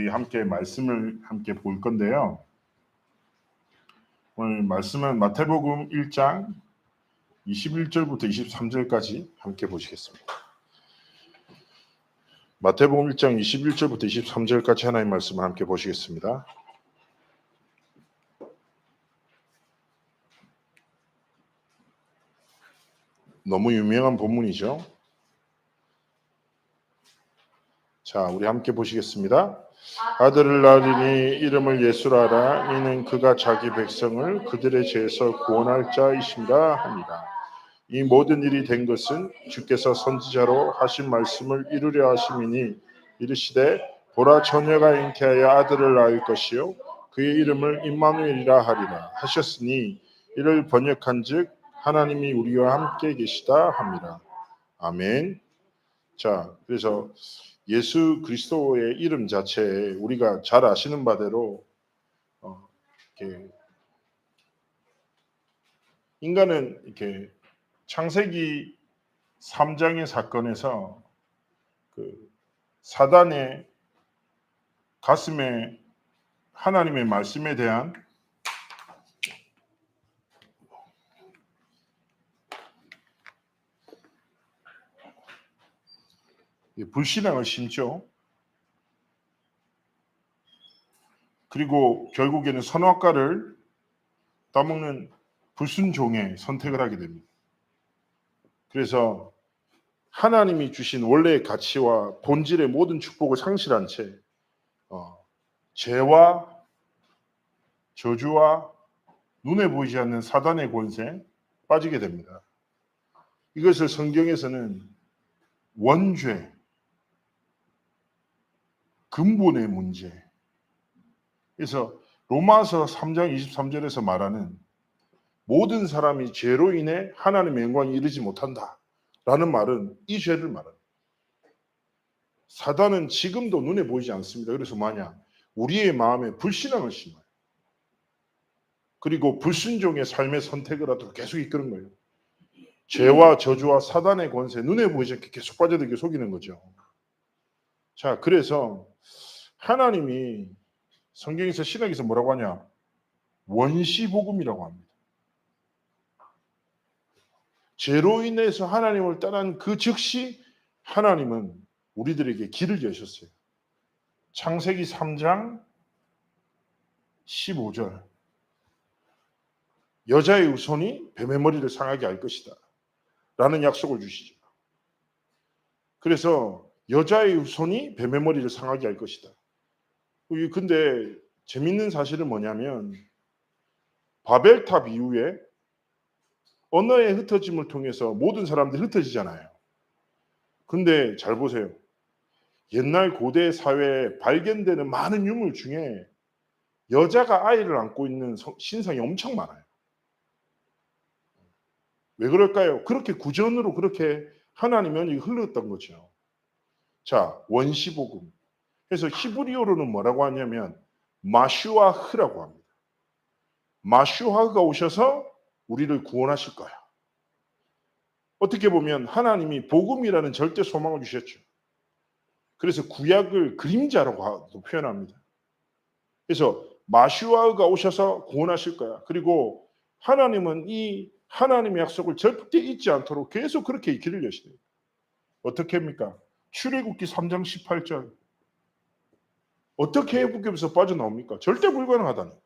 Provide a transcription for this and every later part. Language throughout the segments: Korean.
함께 말씀을 함께 볼 건데요. 오늘 말씀은 마태복음 1장 21절부터 23절까지 함께 보시겠습니다. 마태복음 1장 21절부터 23절까지 하나님의 말씀을 함께 보시겠습니다. 너무 유명한 본문이죠. 자, 우리 함께 보시겠습니다. 아들을 낳으리니 이름을 예수라 하라. 이는 그가 자기 백성을 그들의 죄에서 구원할 자이신가 합니다. 이 모든 일이 된 것은 주께서 선지자로 하신 말씀을 이루려 하심이니 이르시되 보라 처녀가 잉태하여 아들을 낳을 것이요 그의 이름을 임마누엘이라 하리라 하셨으니 이를 번역한즉 하나님이 우리와 함께 계시다 합니다. 아멘. 자, 그래서 예수 그리스도의 이름 자체에 우리가 잘 아시는 바대로 이렇게 인간은 이렇게 창세기 3장의 사건에서 그 사단의 가슴에 하나님의 말씀에 대한 불신앙을 심죠. 그리고 결국에는 선악과를 따먹는 불순종의 선택을 하게 됩니다. 그래서 하나님이 주신 원래의 가치와 본질의 모든 축복을 상실한 채 죄와 저주와 눈에 보이지 않는 사단의 권세에 빠지게 됩니다. 이것을 성경에서는 원죄, 근본의 문제. 그래서 로마서 3장 23절에서 말하는 모든 사람이 죄로 인해 하나님의 영광에 이르지 못한다라는 말은 이 죄를 말합니다. 사단은 지금도 눈에 보이지 않습니다. 그래서 만약 우리의 마음에 불신앙을 심어요. 그리고 불순종의 삶의 선택을 하도록 계속 이끄는 거예요. 죄와 저주와 사단의 권세, 눈에 보이지 않게 계속 빠져들게 속이는 거죠. 자, 그래서 하나님이 성경에서 신학에서 뭐라고 하냐? 원시복음이라고 합니다. 죄로 인해서 하나님을 떠난 그 즉시 하나님은 우리들에게 길을 여셨어요. 창세기 3장 15절 여자의 후손이 뱀의 머리를 상하게 할 것이다 라는 약속을 주시죠. 그래서 여자의 후손이 뱀의 머리를 상하게 할 것이다. 근데 재밌는 사실은 뭐냐면 바벨탑 이후에 언어의 흩어짐을 통해서 모든 사람들이 흩어지잖아요. 근데 잘 보세요. 옛날 고대 사회에 발견되는 많은 유물 중에 여자가 아이를 안고 있는 신상이 엄청 많아요. 왜 그럴까요? 그렇게 구전으로 그렇게 하나님의 언약이 흘렀던 거죠. 자, 원시복음. 그래서 히브리어로는 뭐라고 하냐면 마슈아흐라고 합니다. 마슈아흐가 오셔서 우리를 구원하실 거야. 어떻게 보면 하나님이 복음이라는 절대 소망을 주셨죠. 그래서 구약을 그림자라고 표현합니다. 그래서 마슈아흐가 오셔서 구원하실 거야. 그리고 하나님은 이 하나님의 약속을 절대 잊지 않도록 계속 그렇게 길을 여시대요. 어떻게 합니까? 출애굽기 3장 18절. 어떻게 애굽에서 빠져나옵니까? 절대 불가능하다니까.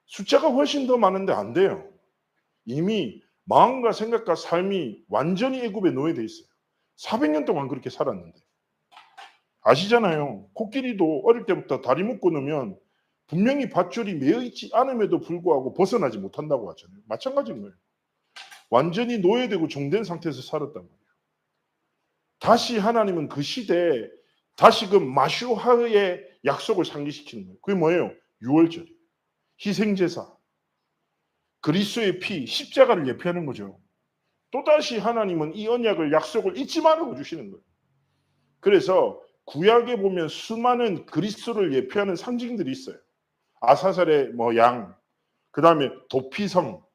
숫자가 훨씬 더 많은데 안 돼요. 이미 마음과 생각과 삶이 완전히 애굽에 노예돼 있어요. 400년 동안 그렇게 살았는데. 아시잖아요. 코끼리도 어릴 때부터 다리 묶고 놓으면 분명히 밧줄이 매어 있지 않음에도 불구하고 벗어나지 못한다고 하잖아요. 마찬가지인 거예요. 완전히 노예되고 종된 상태에서 살았단 말이에요. 다시 하나님은 그 시대에 다시금 마슈하의 약속을 상기시키는 거예요. 그게 뭐예요? 유월절이에요. 희생제사. 그리스도의 피, 십자가를 예표하는 거죠. 또다시 하나님은 이 언약을 약속을 잊지 말라고 주시는 거예요. 그래서 구약에 보면 수많은 그리스도를 예표하는 상징들이 있어요. 아사살의 양, 그 다음에 도피성.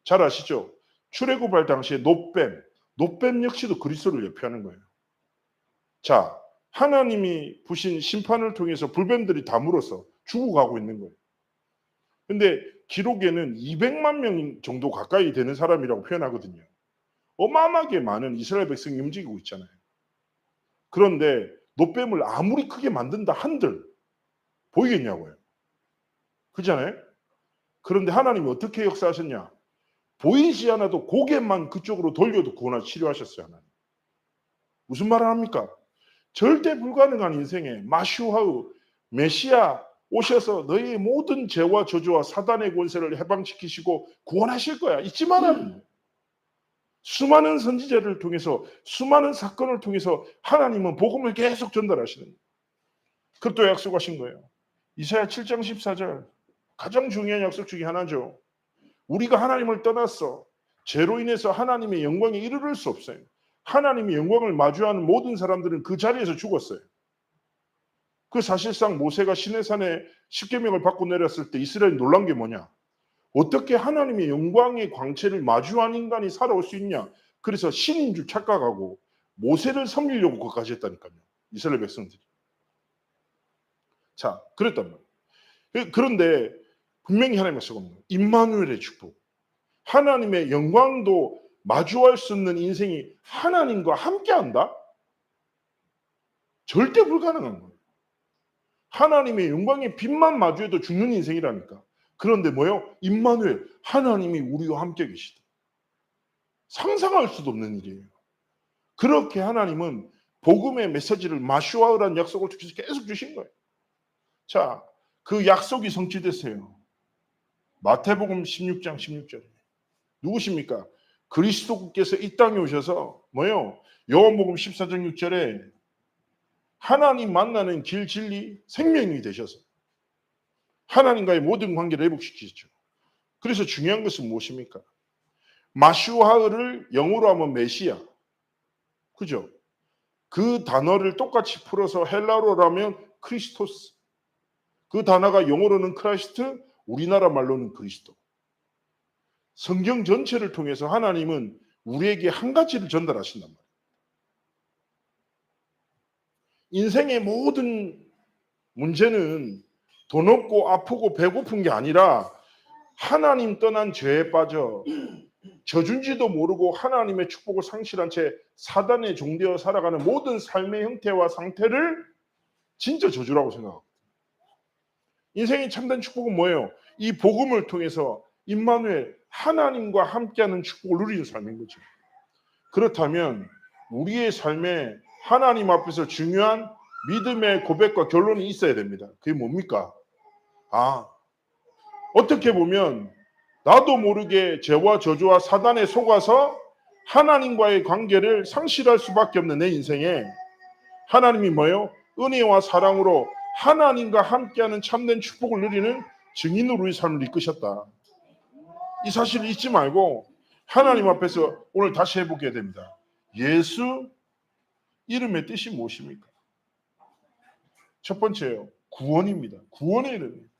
잘 아시죠? 출애굽할 당시에 노뱀 역시도 그리스도를 예표하는 거예요. 자, 하나님이 부신 심판을 통해서 불뱀들이 다 물어서 죽어가고 있는 거예요. 근데 기록에는 200만 명 정도 가까이 되는 사람이라고 표현하거든요. 어마어마하게 많은 이스라엘 백성이 움직이고 있잖아요. 그런데 노뱀을 아무리 크게 만든다 한들 보이겠냐고요. 그렇잖아요. 그런데 하나님이 어떻게 역사하셨냐? 보이지 않아도 고개만 그쪽으로 돌려도 구원하 치료하셨어요. 하나님. 무슨 말을 합니까? 절대 불가능한 인생에 마슈하우 메시아 오셔서 너희의 모든 죄와 저주와 사단의 권세를 해방시키시고 구원하실 거야. 잊지 말아요. 수많은 선지자를 통해서 수많은 사건을 통해서 하나님은 복음을 계속 전달하시는 거예요. 그것도 약속하신 거예요. 이사야 7장 14절 가장 중요한 약속 중에 하나죠. 우리가 하나님을 떠났어. 죄로 인해서 하나님의 영광에 이르를 수 없어요. 하나님의 영광을 마주하는 모든 사람들은 그 자리에서 죽었어요. 그 사실상 모세가 시내산에 십계명을 받고 내렸을 때 이스라엘이 놀란 게 뭐냐? 어떻게 하나님의 영광의 광채를 마주한 인간이 살아올 수 있냐? 그래서 신인 줄 착각하고 모세를 섬기려고 그것까지 했다니까요. 이스라엘 백성들이. 자, 그랬단 말이에요. 그런데 분명히 하나님 말씀은 임마누엘의 축복. 하나님의 영광도 마주할 수 없는 인생이 하나님과 함께한다? 절대 불가능한 거예요. 하나님의 영광의 빛만 마주해도 죽는 인생이라니까. 그런데 뭐요? 임마누엘, 하나님이 우리와 함께 계시다. 상상할 수도 없는 일이에요. 그렇게 하나님은 복음의 메시지를 마슈아우라는 약속을 통해서 계속 주신 거예요. 자, 그 약속이 성취됐어요. 마태복음 16장 16절에 누구십니까? 그리스도께서 이 땅에 오셔서 뭐요? 요한복음 14장 6절에 하나님 만나는 길, 진리, 생명이 되셔서 하나님과의 모든 관계를 회복시키죠. 그래서 중요한 것은 무엇입니까? 마슈하를 영어로 하면 메시아. 그죠? 그 단어를 똑같이 풀어서 헬라어로 하면 크리스토스. 그 단어가 영어로는 크라이스트, 우리나라 말로는 그리스도. 성경 전체를 통해서 하나님은 우리에게 한 가지를 전달하신단 말이에요. 인생의 모든 문제는 돈 없고 아프고 배고픈 게 아니라 하나님 떠난 죄에 빠져 져준지도 모르고 하나님의 축복을 상실한 채 사단의 종되어 살아가는 모든 삶의 형태와 상태를 진짜 저주라고 생각합니다. 인생의 참된 축복은 뭐예요? 이 복음을 통해서 임마누엘 하나님과 함께하는 축복을 누리는 삶인 거죠. 그렇다면 우리의 삶에 하나님 앞에서 중요한 믿음의 고백과 결론이 있어야 됩니다. 그게 뭡니까? 어떻게 보면 나도 모르게 죄와 저주와 사단에 속아서 하나님과의 관계를 상실할 수밖에 없는 내 인생에 하나님이 뭐예요? 은혜와 사랑으로 하나님과 함께하는 참된 축복을 누리는 증인으로 우리 삶을 이끄셨다. 이 사실을 잊지 말고 하나님 앞에서 오늘 다시 해보게 됩니다. 예수 이름의 뜻이 무엇입니까? 첫 번째요. 구원입니다. 구원의 이름입니다.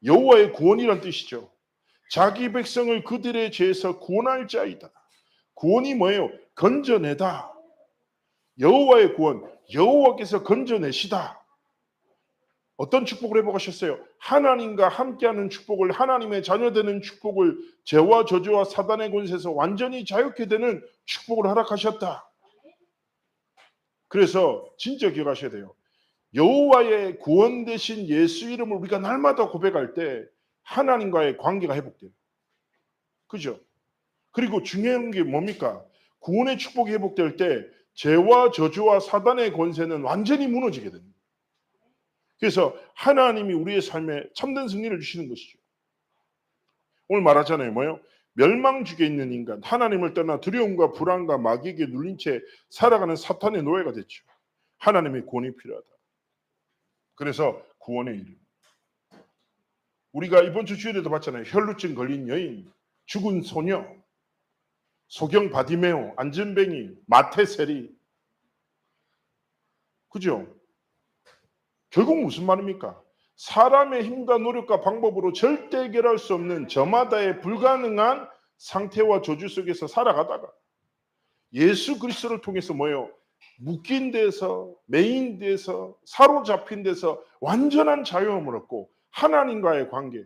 여호와의 구원이란 뜻이죠. 자기 백성을 그들의 죄에서 구원할 자이다. 구원이 뭐예요? 건져내다. 여호와의 구원, 여호와께서 건져내시다. 어떤 축복을 회복하셨어요? 하나님과 함께하는 축복을, 하나님의 자녀되는 축복을, 죄와 저주와 사단의 권세에서 완전히 자유케 되는 축복을 허락하셨다. 그래서 진짜 기억하셔야 돼요. 여호와의 구원 되신 예수 이름을 우리가 날마다 고백할 때 하나님과의 관계가 회복돼요. 그죠? 그리고 중요한 게 뭡니까? 구원의 축복이 회복될 때 죄와 저주와 사단의 권세는 완전히 무너지게 됩니다. 그래서 하나님이 우리의 삶에 참된 승리를 주시는 것이죠. 오늘 말하잖아요. 뭐요? 멸망주기에 있는 인간, 하나님을 떠나 두려움과 불안과 마귀에게 눌린 채 살아가는 사탄의 노예가 됐죠. 하나님의 구원이 필요하다. 그래서 구원의 이름. 우리가 이번 주 주일에도 봤잖아요. 혈루증 걸린 여인, 죽은 소녀, 소경 바디메오, 안전뱅이, 마태세리. 그죠? 결국 무슨 말입니까? 사람의 힘과 노력과 방법으로 절대 해결할 수 없는 저마다의 불가능한 상태와 저주 속에서 살아가다가 예수 그리스도를 통해서 뭐예요? 묶인 데서, 매인 데서, 사로잡힌 데서 완전한 자유함을 얻고 하나님과의 관계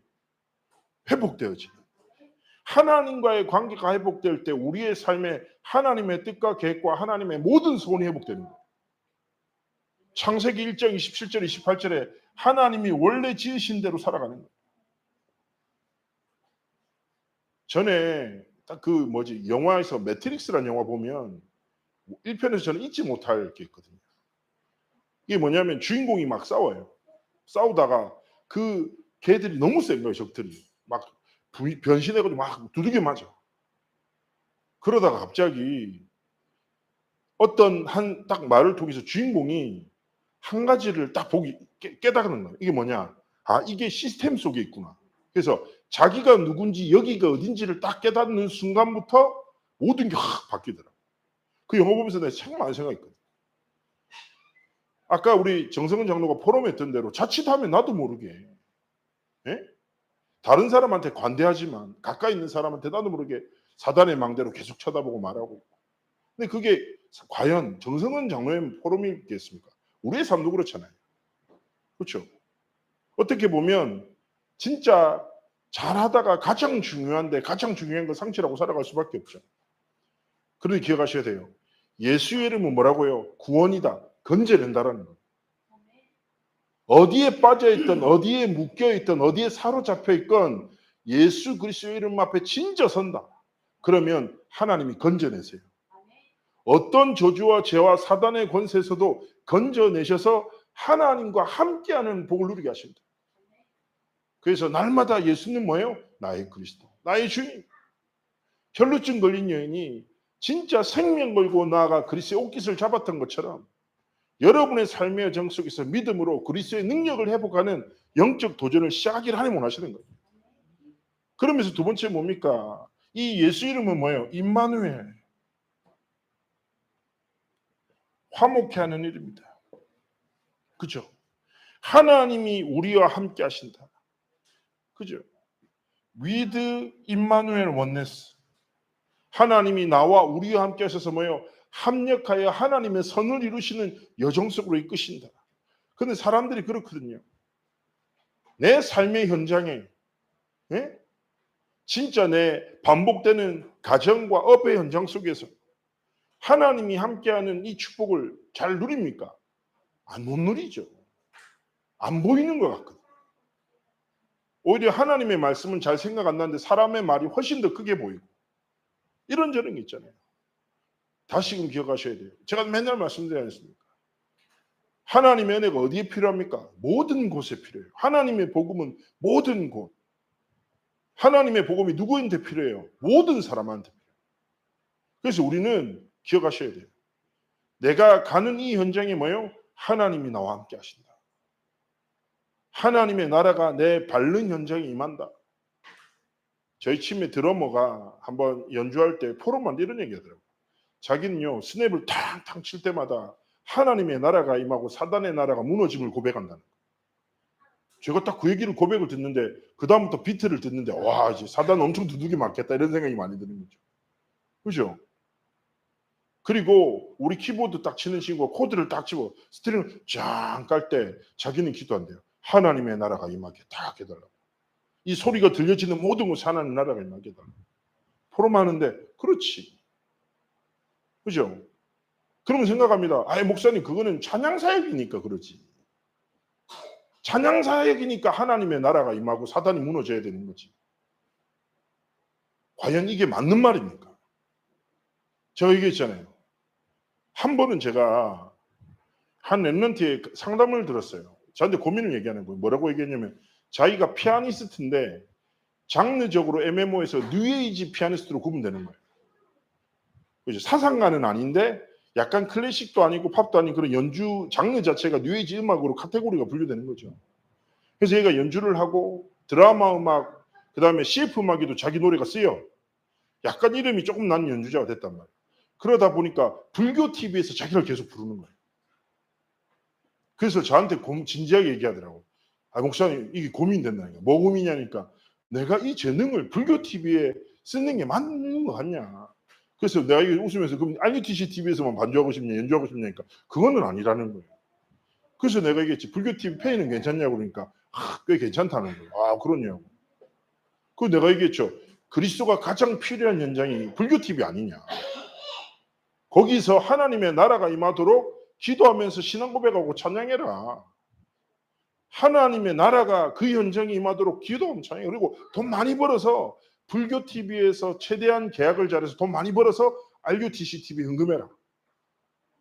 회복되어지는, 하나님과의 관계가 회복될 때 우리의 삶에 하나님의 뜻과 계획과 하나님의 모든 소원이 회복되는 거예요. 창세기 1장 27절 28절에 하나님이 원래 지으신 대로 살아가는 거예요. 전에 딱 영화에서 매트릭스라는 영화 보면 1편에서 저는 잊지 못할 게 있거든요. 이게 뭐냐면 주인공이 막 싸워요. 싸우다가 그 개들이 너무 센 거예요. 적들이 막 변신해가지고 막 두들겨 맞아. 그러다가 갑자기 어떤 한 딱 말을 통해서 주인공이 한 가지를 딱 깨닫는 거예요. 이게 뭐냐? 아, 이게 시스템 속에 있구나. 그래서 자기가 누군지 여기가 어딘지를 딱 깨닫는 순간부터 모든 게 확 바뀌더라고요. 그 영화 보면서 내가 참 많은 생각했거든요. 아까 우리 정성은 장로가 포럼에 했던 대로 자칫하면 나도 모르게 다른 사람한테 관대하지만 가까이 있는 사람한테 나도 모르게 사단의 망대로 계속 쳐다보고 말하고. 근데 그게 과연 정성은 장로의 포럼이겠습니까? 우리의 삶도 그렇잖아요. 그렇죠? 어떻게 보면 진짜 잘하다가 가장 중요한데 가장 중요한 건 상처라고 살아갈 수밖에 없죠. 그런데 기억하셔야 돼요. 예수의 이름은 뭐라고요? 구원이다. 건져낸다라는 거예요. 어디에 빠져있든 어디에 묶여있든 어디에 사로잡혀있건 예수 그리스도의 이름 앞에 진저선다. 그러면 하나님이 건져내세요. 어떤 저주와 죄와 사단의 권세에서도 건져내셔서 하나님과 함께하는 복을 누리게 하십니다. 그래서 날마다 예수님 뭐예요? 나의 그리스도, 나의 주인. 혈루증 걸린 여인이 진짜 생명 걸고 나아가 그리스도의 옷깃을 잡았던 것처럼 여러분의 삶의 정 속에서 믿음으로 그리스도의 능력을 회복하는 영적 도전을 시작하기를 하나님 원하시는 거예요. 그러면서 두 번째 뭡니까? 이 예수 이름은 뭐예요? 임마누엘. 화목해 하는 이름입니다. 그죠? 하나님이 우리와 함께 하신다. 그죠? with 임마누엘 원네스. 하나님이 나와 우리와 함께 하셔서 뭐예요? 합력하여 하나님의 선을 이루시는 여정 속으로 이끄신다. 그런데 사람들이 그렇거든요. 내 삶의 현장에 진짜 내 반복되는 가정과 업의 현장 속에서 하나님이 함께하는 이 축복을 잘 누립니까? 못 누리죠. 안 보이는 것 같거든요. 오히려 하나님의 말씀은 잘 생각 안 나는데 사람의 말이 훨씬 더 크게 보이고 이런저런 게 있잖아요. 다시금 기억하셔야 돼요. 제가 맨날 말씀드리지 않습니까? 하나님의 은혜가 어디에 필요합니까? 모든 곳에 필요해요. 하나님의 복음은 모든 곳. 하나님의 복음이 누구한테 필요해요? 모든 사람한테 필요해요. 그래서 우리는 기억하셔야 돼요. 내가 가는 이 현장이 뭐예요? 하나님이 나와 함께 하신다. 하나님의 나라가 내 밟는 현장에 임한다. 저희 팀의 드러머가 한번 연주할 때 포럼만 이런 얘기 하더라고요. 자기는요, 스냅을 탕탕 칠 때마다 하나님의 나라가 임하고 사단의 나라가 무너짐을 고백한다는 거예요. 제가 딱 그 얘기를 고백을 듣는데 그 다음부터 비트를 듣는데 와, 이제 사단 엄청 두들겨 맞겠다 이런 생각이 많이 드는 거죠. 그죠? 그리고 우리 키보드 딱 치는 친구가 코드를 딱 치고 스트링을 쫙 깔 때 자기는 기도한대요. 하나님의 나라가 임하게 딱 해달라고. 이 소리가 들려지는 모든 곳에 하나님의 나라가 임하게 해달라고. 포럼하는데 그렇지. 그죠? 그러면 생각합니다. 아예 목사님 그거는 찬양사역이니까 그러지. 찬양사역이니까 하나님의 나라가 임하고 사단이 무너져야 되는 거지. 과연 이게 맞는 말입니까? 제가 얘기했잖아요. 한 번은 제가 한 랩런트의 상담을 들었어요. 저한테 고민을 얘기하는 거예요. 뭐라고 얘기했냐면 자기가 피아니스트인데 장르적으로 MMO에서 뉴에이지 피아니스트로 구분되는 거예요. 그죠? 사상가는 아닌데 약간 클래식도 아니고 팝도 아닌 그런 연주 장르 자체가 뉴에이지 음악으로 카테고리가 분류되는 거죠. 그래서 얘가 연주를 하고 드라마 음악, 그 다음에 CF 음악에도 자기 노래가 쓰여. 약간 이름이 조금 난 연주자가 됐단 말이에요. 그러다 보니까 불교 TV에서 자기를 계속 부르는 거예요. 그래서 저한테 진지하게 얘기하더라고. 아, 목사님 이게 고민된다니까. 뭐 고민이냐니까 내가 이 재능을 불교 TV에 쓰는 게 맞는 거 같냐. 그래서 내가 이게 웃으면서 그럼 IUTC TV에서만 반주하고 싶냐 연주하고 싶냐니까 그거는 아니라는 거예요. 그래서 내가 얘기했지. 불교 TV 페이는 괜찮냐고 그러니까 꽤 괜찮다는 거예요. 아 그러냐고. 그 내가 얘기했죠. 그리스도가 가장 필요한 현장이 불교 TV 아니냐. 거기서 하나님의 나라가 임하도록 기도하면서 신앙 고백하고 찬양해라. 하나님의 나라가 그 현장에 임하도록 기도하면 찬양해. 그리고 돈 많이 벌어서 불교 TV에서 최대한 계약을 잘해서 돈 많이 벌어서 RUTC TV 헌금해라.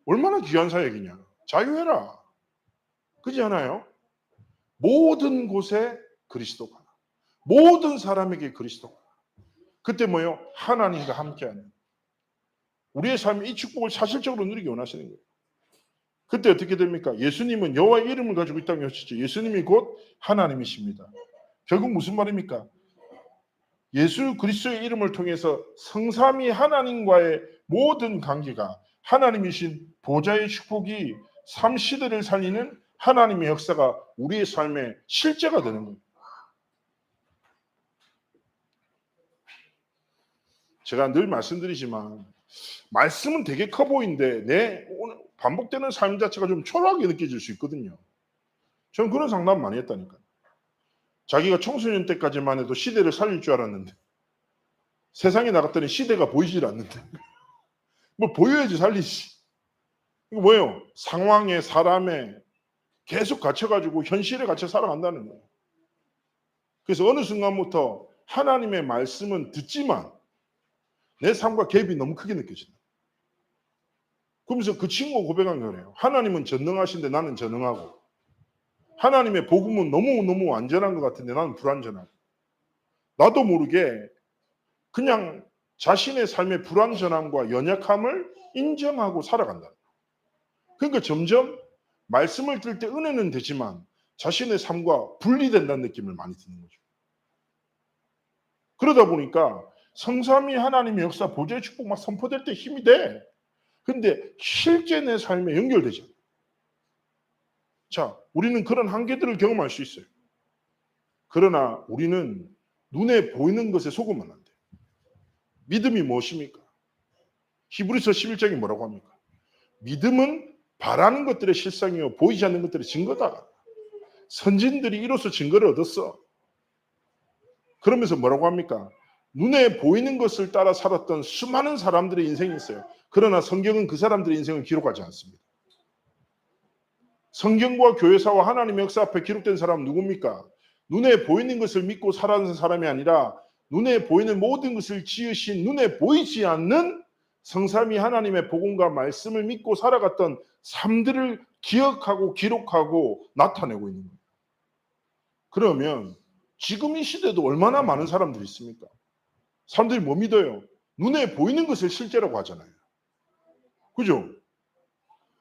얼마나 귀한 사역이냐. 자유해라. 그렇지 않아요? 모든 곳에 그리스도가. 모든 사람에게 그리스도가. 그때 뭐예요? 하나님과 함께하는. 우리의 삶이 이 축복을 사실적으로 누리기 원하시는 거예요. 그때 어떻게 됩니까? 예수님은 여호와의 이름을 가지고 이 땅에 오셨죠. 예수님이 곧 하나님이십니다. 결국 무슨 말입니까? 예수 그리스도의 이름을 통해서 성삼위 하나님과의 모든 관계가 하나님이신 보좌의 축복이 삼시대를 살리는 하나님의 역사가 우리의 삶의 실제가 되는 거예요. 제가 늘 말씀드리지만 말씀은 되게 커 보이는데 내 반복되는 삶 자체가 좀 초라하게 느껴질 수 있거든요. 저는 그런 상담 많이 했다니까요. 자기가 청소년 때까지만 해도 시대를 살릴 줄 알았는데 세상에 나갔더니 시대가 보이질 않는데 뭐 보여야지 살리지. 이거 뭐예요? 상황에 사람에 계속 갇혀가지고 현실에 갇혀 살아간다는 거예요. 그래서 어느 순간부터 하나님의 말씀은 듣지만 내 삶과 갭이 너무 크게 느껴진다. 그러면서 그 친구가 고백한 거예요. 하나님은 전능하신데 나는 전능하고 하나님의 복음은 너무너무 안전한 것 같은데 나는 불안전하고 나도 모르게 그냥 자신의 삶의 불안전함과 연약함을 인정하고 살아간다. 그러니까 점점 말씀을 들을 때 은혜는 되지만 자신의 삶과 분리된다는 느낌을 많이 드는 거죠. 그러다 보니까 성삼위 하나님의 역사 보좌의 축복 막 선포될 때 힘이 돼. 근데 실제 내 삶에 연결되죠. 자, 우리는 그런 한계들을 경험할 수 있어요. 그러나 우리는 눈에 보이는 것에 속으면 안 돼요. 믿음이 무엇입니까? 히브리서 11장이 뭐라고 합니까? 믿음은 바라는 것들의 실상이요 보이지 않는 것들의 증거다. 선진들이 이로써 증거를 얻었어. 그러면서 뭐라고 합니까? 눈에 보이는 것을 따라 살았던 수많은 사람들의 인생이 있어요. 그러나 성경은 그 사람들의 인생을 기록하지 않습니다. 성경과 교회사와 하나님의 역사 앞에 기록된 사람은 누굽니까? 눈에 보이는 것을 믿고 살아가는 사람이 아니라 눈에 보이는 모든 것을 지으신 눈에 보이지 않는 성삼위 하나님의 복음과 말씀을 믿고 살아갔던 삶들을 기억하고 기록하고 나타내고 있는 거예요. 그러면 지금 이 시대도 얼마나 많은 사람들이 있습니까? 사람들이 뭐 믿어요? 눈에 보이는 것을 실제라고 하잖아요. 그죠?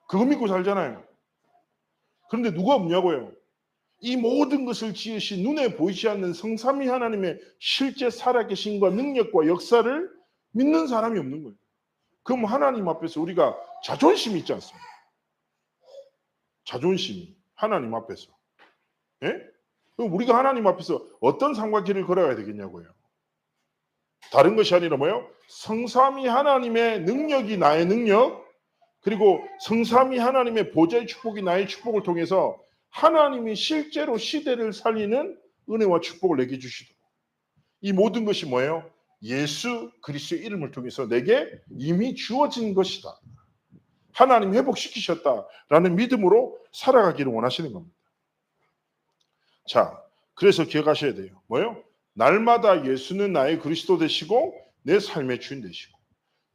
그거 믿고 살잖아요. 그런데 누가 없냐고요? 이 모든 것을 지으신 눈에 보이지 않는 성삼위 하나님의 실제 살아계신과 능력과 역사를 믿는 사람이 없는 거예요. 그럼 하나님 앞에서 우리가 자존심이 있지 않습니까? 자존심이 하나님 앞에서. 예? 그럼 우리가 하나님 앞에서 어떤 삶과 길을 걸어가야 되겠냐고요. 다른 것이 아니라 뭐예요? 성삼위 하나님의 능력이 나의 능력, 그리고 성삼위 하나님의 보좌의 축복이 나의 축복을 통해서 하나님이 실제로 시대를 살리는 은혜와 축복을 내게 주시도록. 이 모든 것이 뭐예요? 예수 그리스도의 이름을 통해서 내게 이미 주어진 것이다. 하나님 회복시키셨다라는 믿음으로 살아가기를 원하시는 겁니다. 자, 그래서 기억하셔야 돼요. 뭐예요? 날마다 예수는 나의 그리스도 되시고 내 삶의 주인 되시고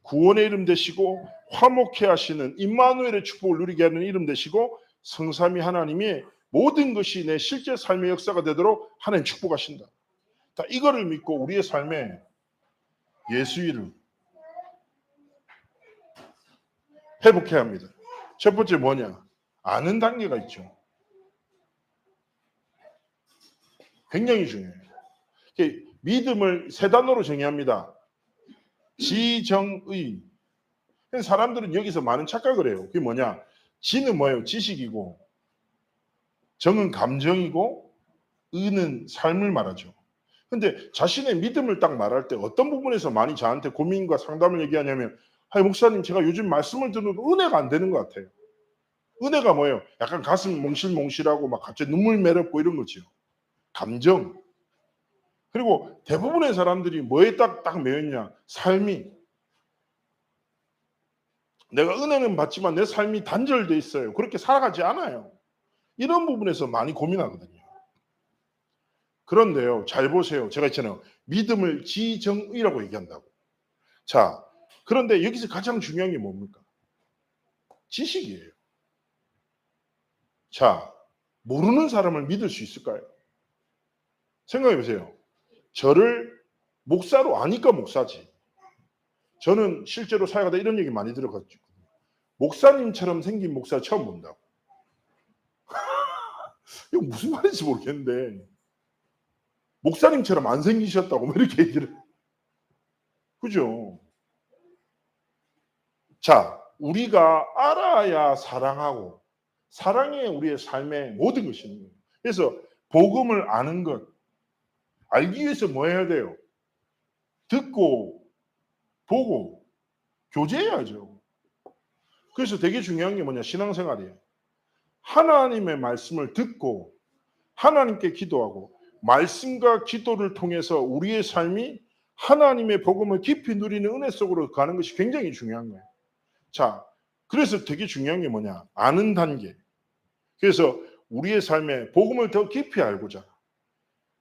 구원의 이름 되시고 화목해 하시는 임마누엘의 축복을 누리게 하는 이름 되시고 성삼위 하나님이 모든 것이 내 실제 삶의 역사가 되도록 하나님 축복하신다. 자, 이거를 믿고 우리의 삶에 예수 이름 회복해야 합니다. 첫 번째 뭐냐? 아는 단계가 있죠. 굉장히 중요해요. 믿음을 세 단어로 정의합니다. 지정의. 사람들은 여기서 많은 착각을 해요. 그게 뭐냐? 지는 뭐예요? 지식이고, 정은 감정이고, 의는 삶을 말하죠. 근데 자신의 믿음을 딱 말할 때 어떤 부분에서 많이 저한테 고민과 상담을 얘기하냐면, 아니 목사님 제가 요즘 말씀을 들어도 은혜가 안 되는 것 같아요. 은혜가 뭐예요? 약간 가슴 몽실몽실하고 막 갑자기 눈물 매렵고 이런 거죠. 감정. 그리고 대부분의 사람들이 뭐에 딱 매였냐? 삶이. 내가 은혜는 받지만 내 삶이 단절돼 있어요. 그렇게 살아가지 않아요. 이런 부분에서 많이 고민하거든요. 그런데요, 잘 보세요. 제가 있잖아요. 믿음을 지정의라고 얘기한다고. 자, 그런데 여기서 가장 중요한 게 뭡니까? 지식이에요. 자, 모르는 사람을 믿을 수 있을까요? 생각해 보세요. 저를 목사로 아니까 목사지. 저는 실제로 사역하다 이런 얘기 많이 들어가지고 목사님처럼 생긴 목사 처음 본다고. 이거 무슨 말인지 모르겠는데 목사님처럼 안 생기셨다고 뭐 이렇게 얘기를. 그죠? 자, 우리가 알아야 사랑하고 사랑이 우리의 삶의 모든 것이 있는 거예요. 그래서 복음을 아는 것, 알기 위해서 뭐 해야 돼요? 듣고 보고 교제해야죠. 그래서 되게 중요한 게 뭐냐? 신앙생활이에요. 하나님의 말씀을 듣고 하나님께 기도하고 말씀과 기도를 통해서 우리의 삶이 하나님의 복음을 깊이 누리는 은혜 속으로 가는 것이 굉장히 중요한 거예요. 자, 그래서 되게 중요한 게 뭐냐? 아는 단계. 그래서 우리의 삶에 복음을 더 깊이 알고자.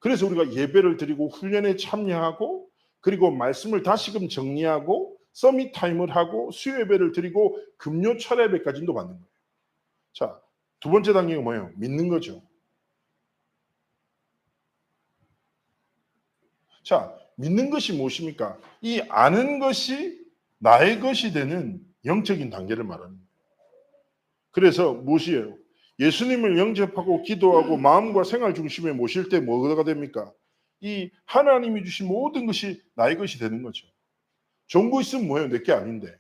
그래서 우리가 예배를 드리고 훈련에 참여하고 그리고 말씀을 다시금 정리하고 서밋 타임을 하고 수요 예배를 드리고 금요 철야 예배까지 인도받는 거예요. 자, 두 번째 단계가 뭐예요? 믿는 거죠. 자, 믿는 것이 무엇입니까? 이 아는 것이 나의 것이 되는 영적인 단계를 말하는 거예요. 그래서 무엇이에요? 예수님을 영접하고 기도하고 마음과 생활 중심에 모실 때 뭐가 됩니까? 이 하나님이 주신 모든 것이 나의 것이 되는 거죠. 좋은 거 있으면 뭐예요? 내 게 아닌데.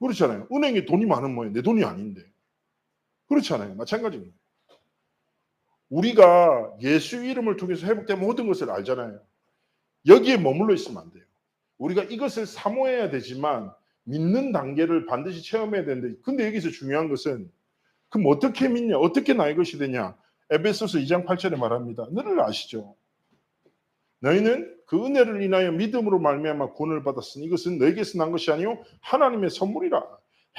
그렇잖아요. 은행에 돈이 많으면 뭐예요? 내 돈이 아닌데. 그렇잖아요. 마찬가지입니다. 우리가 예수 이름을 통해서 회복된 모든 것을 알잖아요. 여기에 머물러 있으면 안 돼요. 우리가 이것을 사모해야 되지만 믿는 단계를 반드시 체험해야 되는데, 근데 여기서 중요한 것은 그럼 어떻게 믿냐? 어떻게 나의 것이 되냐? 에베소서 2장 8절에 말합니다. 너를 아시죠? 너희는 그 은혜를 인하여 믿음으로 말미암아 구원을 받았으니 이것은 너에게서 난 것이 아니요 하나님의 선물이라.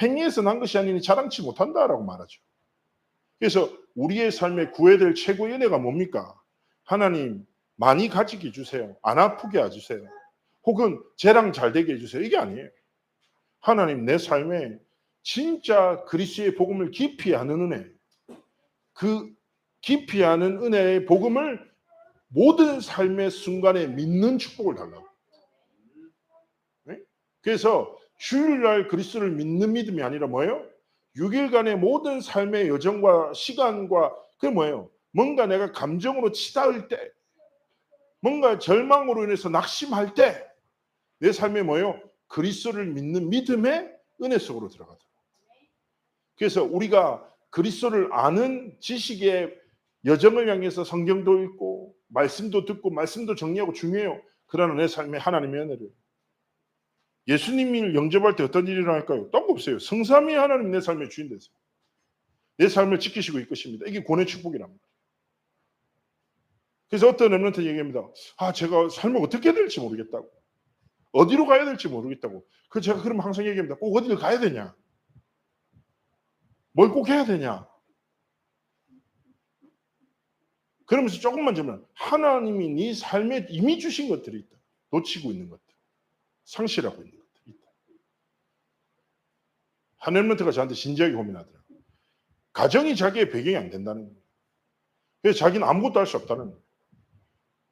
행위에서 난 것이 아니니 자랑치 못한다라고 말하죠. 그래서 우리의 삶에 구해야 될 최고의 은혜가 뭡니까? 하나님 많이 가지게 해주세요. 안 아프게 해주세요. 혹은 쟤랑 잘 되게 해주세요. 이게 아니에요. 하나님 내 삶에 진짜 그리스도의 복음을 깊이 아는 은혜, 그 깊이 아는 은혜의 복음을 모든 삶의 순간에 믿는 축복을 달라고. 네? 그래서 주일날 그리스도를 믿는 믿음이 아니라 뭐예요? 6일간의 모든 삶의 여정과 시간과 그게 뭐예요? 뭔가 내가 감정으로 치닫을 때, 뭔가 절망으로 인해서 낙심할 때 내 삶에 뭐예요? 그리스도를 믿는 믿음의 은혜 속으로 들어가더라고요. 그래서 우리가 그리스도를 아는 지식의 여정을 향해서 성경도 읽고 말씀도 듣고 말씀도 정리하고 중요해요. 그러나 내 삶에 하나님의 은혜를. 예수님을 영접할 때 어떤 일이 일어날까요? 딴 거 없어요. 성삼위 하나님 내 삶의 주인 되세요. 내 삶을 지키시고 이끄십니다. 이게 구원의 축복이랍니다. 그래서 어떤 렘넌트 얘기합니다. 제가 삶을 어떻게 해야 될지 모르겠다고. 어디로 가야 될지 모르겠다고. 제가 그럼 항상 얘기합니다. 꼭 어디를 가야 되냐? 뭘 꼭 해야 되냐? 그러면서 조금만 좀 하나님이 네 삶에 이미 주신 것들이 있다. 놓치고 있는 것들. 상실하고 있는 것들이 있다. 한 렘넌트가 저한테 진지하게 고민하더라고요. 가정이 자기의 배경이 안 된다는 거예요. 그래서 자기는 아무것도 할 수 없다는 거예요.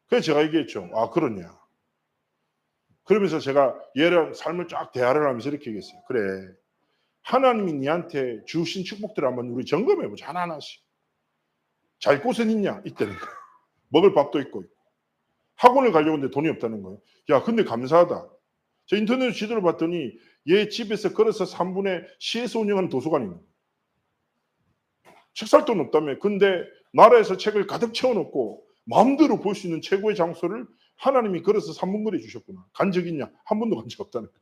그래서 제가 얘기했죠. 그러냐. 그러면서 제가 얘랑 삶을 쫙 대화를 하면서 이렇게 얘기했어요. 그래. 하나님이 니한테 주신 축복들을 한번 우리 점검해보자. 하나하나씩. 잘 곳은 있냐? 있다는 거예요. 먹을 밥도 있고. 학원을 가려고 하는데 돈이 없다는 거예요. 야, 근데 감사하다. 저 인터넷 지도를 봤더니 얘 집에서 걸어서 3분의 시에서 운영하는 도서관이 있는 거예요. 책 살 돈 없다며. 근데 나라에서 책을 가득 채워놓고 마음대로 볼 수 있는 최고의 장소를 하나님이 걸어서 3분 거리에 주셨구나. 간 적 있냐? 한 번도 간 적 없다는 거야.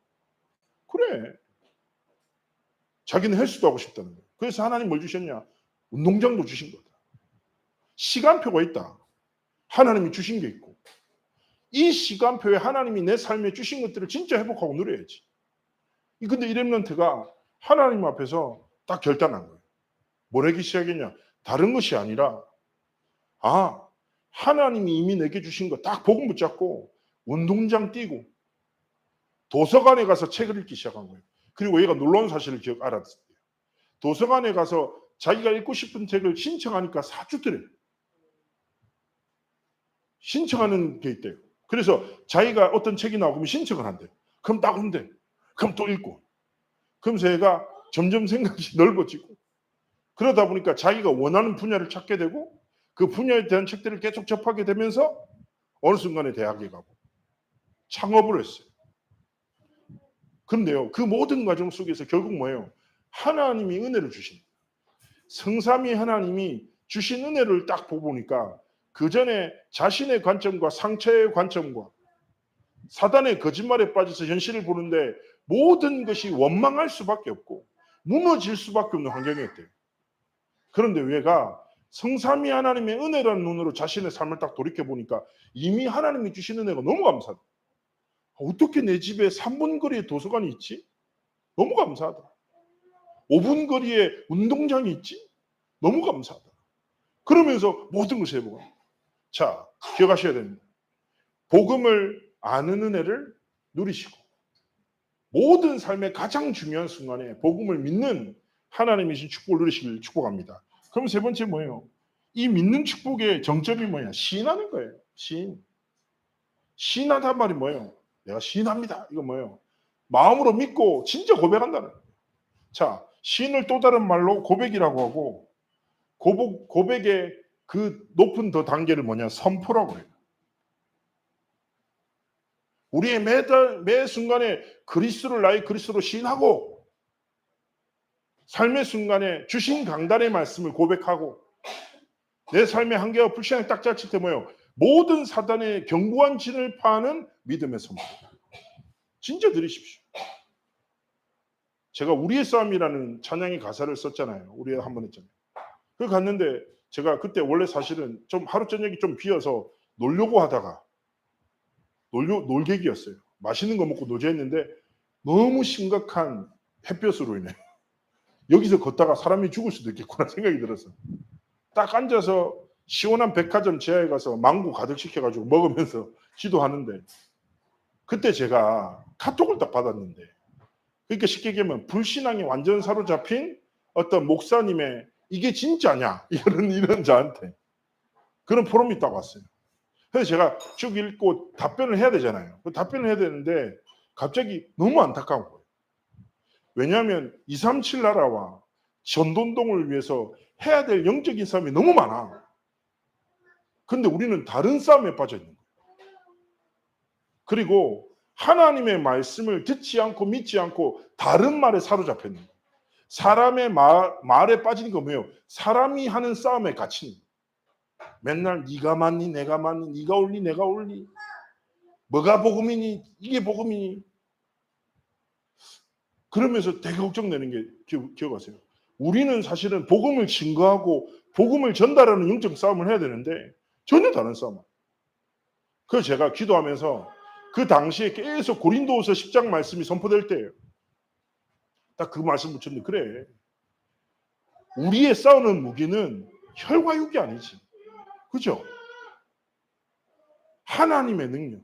그래. 자기는 헬스도 하고 싶다는 거야. 그래서 하나님 뭘 주셨냐? 운동장도 주신 거다. 시간표가 있다. 하나님이 주신 게 있고. 이 시간표에 하나님이 내 삶에 주신 것들을 진짜 회복하고 누려야지. 근데 이 렘넌트가 하나님 앞에서 딱 결단한 거예요. 뭘 하기 시작했냐? 다른 것이 아니라 하나님이 이미 내게 주신 거 딱 복음 붙잡고 운동장 뛰고 도서관에 가서 책을 읽기 시작한 거예요. 그리고 얘가 놀라운 사실을 알았어요. 도서관에 가서 자기가 읽고 싶은 책을 신청하니까 사주더래. 신청하는 게 있대요. 그래서 자기가 어떤 책이 나오면 신청을 한대요. 그럼 딱 온대. 그럼 또 읽고. 그러면서 얘가 점점 생각이 넓어지고 그러다 보니까 자기가 원하는 분야를 찾게 되고 그 분야에 대한 책들을 계속 접하게 되면서 어느 순간에 대학에 가고 창업을 했어요. 그런데요, 그 모든 과정 속에서 결국 뭐예요? 하나님이 은혜를 주신 성삼위 하나님이 주신 은혜를 딱 보고 보니까 그 전에 자신의 관점과 상처의 관점과 사단의 거짓말에 빠져서 현실을 보는데 모든 것이 원망할 수밖에 없고 무너질 수밖에 없는 환경이었대요. 그런데 얘가 성삼위 하나님의 은혜라는 눈으로 자신의 삶을 딱 돌이켜보니까 이미 하나님이 주신 은혜가 너무 감사하다. 어떻게 내 집에 3분 거리에 도서관이 있지? 너무 감사하다. 5분 거리에 운동장이 있지? 너무 감사하다. 그러면서 모든 것을 해보고. 자, 기억하셔야 됩니다. 복음을 아는 은혜를 누리시고 모든 삶의 가장 중요한 순간에 복음을 믿는 하나님이 신 축복을 누리시길 축복합니다. 그럼 세 번째 뭐예요? 이 믿는 축복의 정점이 뭐냐? 시인하는 거예요. 시인하단 말이 뭐예요? 내가 시인합니다. 이거 뭐예요? 마음으로 믿고 진짜 고백한다는 거예요. 자, 시인을 또 다른 말로 고백이라고 하고 고백의 그 높은 더 단계를 뭐냐? 선포라고 해요. 우리의 매 순간에 그리스도를 나의 그리스도로 시인하고 삶의 순간에 주신 강단의 말씀을 고백하고 내 삶의 한계와 불신앙이 딱 잡힐 때 뭐예요? 모든 사단의 견고한 진을 파는 믿음의 선포. 진짜 들으십시오. 제가 우리의 싸움이라는 찬양의 가사를 썼잖아요. 우리 한번 했잖아요. 그 갔는데 제가 그때 원래 사실은 좀 하루 저녁이 좀 비어서 놀려고 하다가 놀객이었어요. 맛있는 거 먹고 노자 했는데 너무 심각한 햇볕으로 인해 여기서 걷다가 사람이 죽을 수도 있겠구나 생각이 들어서 딱 앉아서 시원한 백화점 지하에 가서 망고 가득 시켜가지고 먹으면서 기도하는데 그때 제가 카톡을 딱 받았는데 그러니까 쉽게 얘기하면 불신앙에 완전 사로잡힌 어떤 목사님의 이게 진짜냐 이런 저한테 그런 포럼이 딱 왔어요. 그래서 제가 쭉 읽고 답변을 해야 되잖아요. 답변을 해야 되는데 갑자기 너무 안타까운 거예요. 왜냐하면 237 나라와 전돈동을 위해서 해야 될 영적인 싸움이 너무 많아. 그런데 우리는 다른 싸움에 빠져 있는 거예요. 그리고 하나님의 말씀을 듣지 않고 믿지 않고 다른 말에 사로잡혀 있는 거예요. 사람의 말에 빠지는 거 뭐예요? 사람이 하는 싸움에 갇히는 거예요. 맨날 네가 맞니 내가 맞니 네가 옳니 내가 옳니 뭐가 복음이니 이게 복음이니 그러면서 되게 걱정되는 게 기억하세요. 우리는 사실은 복음을 증거하고 복음을 전달하는 영적 싸움을 해야 되는데 전혀 다른 싸움. 그래서 제가 기도하면서 그 당시에 계속 고린도후서 10장 말씀이 선포될 때예요. 딱 그 말씀 붙였는데 그래. 우리의 싸우는 무기는 혈과 육이 아니지. 그죠? 하나님의 능력.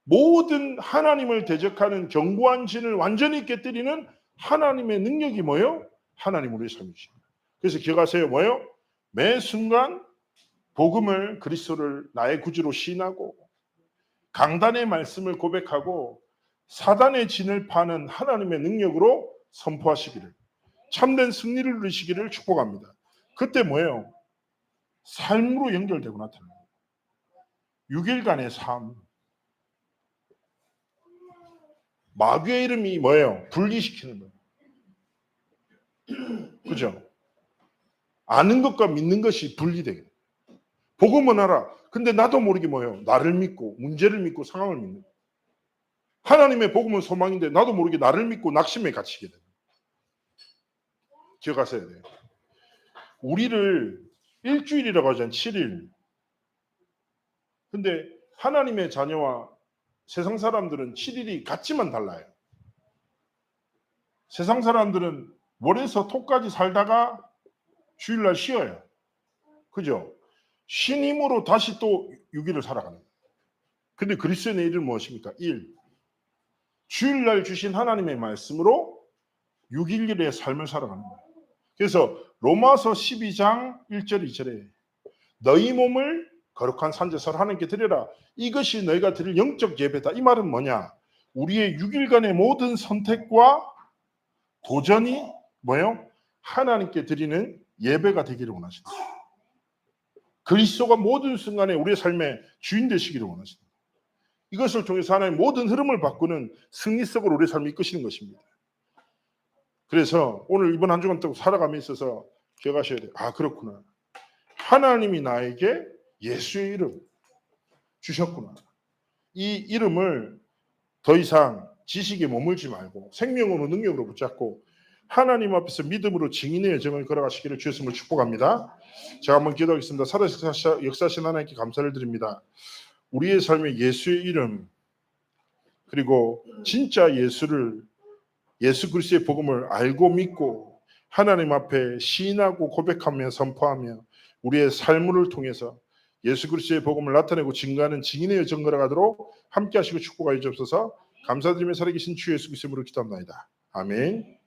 모든 하나님을 대적하는 견고한 진을 완전히 깨뜨리는 하나님의 능력이 뭐예요? 하나님 우리의 삶이십니다. 그래서 기억하세요. 뭐예요? 매 순간 복음을 그리스도를 나의 구주로 시인하고 강단의 말씀을 고백하고 사단의 진을 파는 하나님의 능력으로 선포하시기를 참된 승리를 누리시기를 축복합니다. 그때 뭐예요? 삶으로 연결되고 나타납니다. 6일간의 삶. 마귀의 이름이 뭐예요? 분리시키는 거예요. 그죠? 아는 것과 믿는 것이 분리되게. 복음은 알아. 근데 나도 모르게 뭐예요? 나를 믿고 문제를 믿고 상황을 믿는. 하나님의 복음은 소망인데 나도 모르게 나를 믿고 낙심에 갇히게 돼요. 기억하셔야 돼요. 우리를 일주일이라고 하잖아요. 7일. 근데 하나님의 자녀와 세상 사람들은 7일이 같지만 달라요. 세상 사람들은 월에서 토까지 살다가 주일날 쉬어요. 그죠? 쉰 힘으로 다시 또 6일을 살아가는 거예요. 근데 그리스도인의 일은 무엇입니까? 1. 주일날 주신 하나님의 말씀으로 6일의 삶을 살아가는 거예요. 그래서 로마서 12장 1절 2절에 너희 몸을 거룩한 산제사로 하나님께 드려라. 이것이 너희가 드릴 영적 예배다. 이 말은 뭐냐? 우리의 6일간의 모든 선택과 도전이 뭐예요? 하나님께 드리는 예배가 되기를 원하신다. 그리스도가 모든 순간에 우리의 삶의 주인 되시기를 원하신다. 이것을 통해서 하나님의 모든 흐름을 바꾸는 승리 속으로 우리의 삶을 이끄시는 것입니다. 그래서 오늘 이번 한 주간 또 살아감에 있어서 기억하셔야 돼요. 아, 그렇구나. 하나님이 나에게 예수의 이름 주셨구나. 이 이름을 더 이상 지식에 머물지 말고 생명으로 능력으로 붙잡고 하나님 앞에서 믿음으로 증인의 여정을 걸어가시기를 주의 이름으로 축복합니다. 제가 한번 기도하겠습니다. 살아계신 역사하신 하나님께 감사를 드립니다. 우리의 삶에 예수의 이름 그리고 진짜 예수 그리스도의 복음을 알고 믿고 하나님 앞에 시인하고 고백하며 선포하며 우리의 삶을 통해서 예수 그리스도의 복음을 나타내고 증거하는 증인의 여정 걸어가도록 함께 하시고 축복하여 주옵소서. 감사드리며 살아계신 주 예수 그리스도로 기도합니다. 아멘.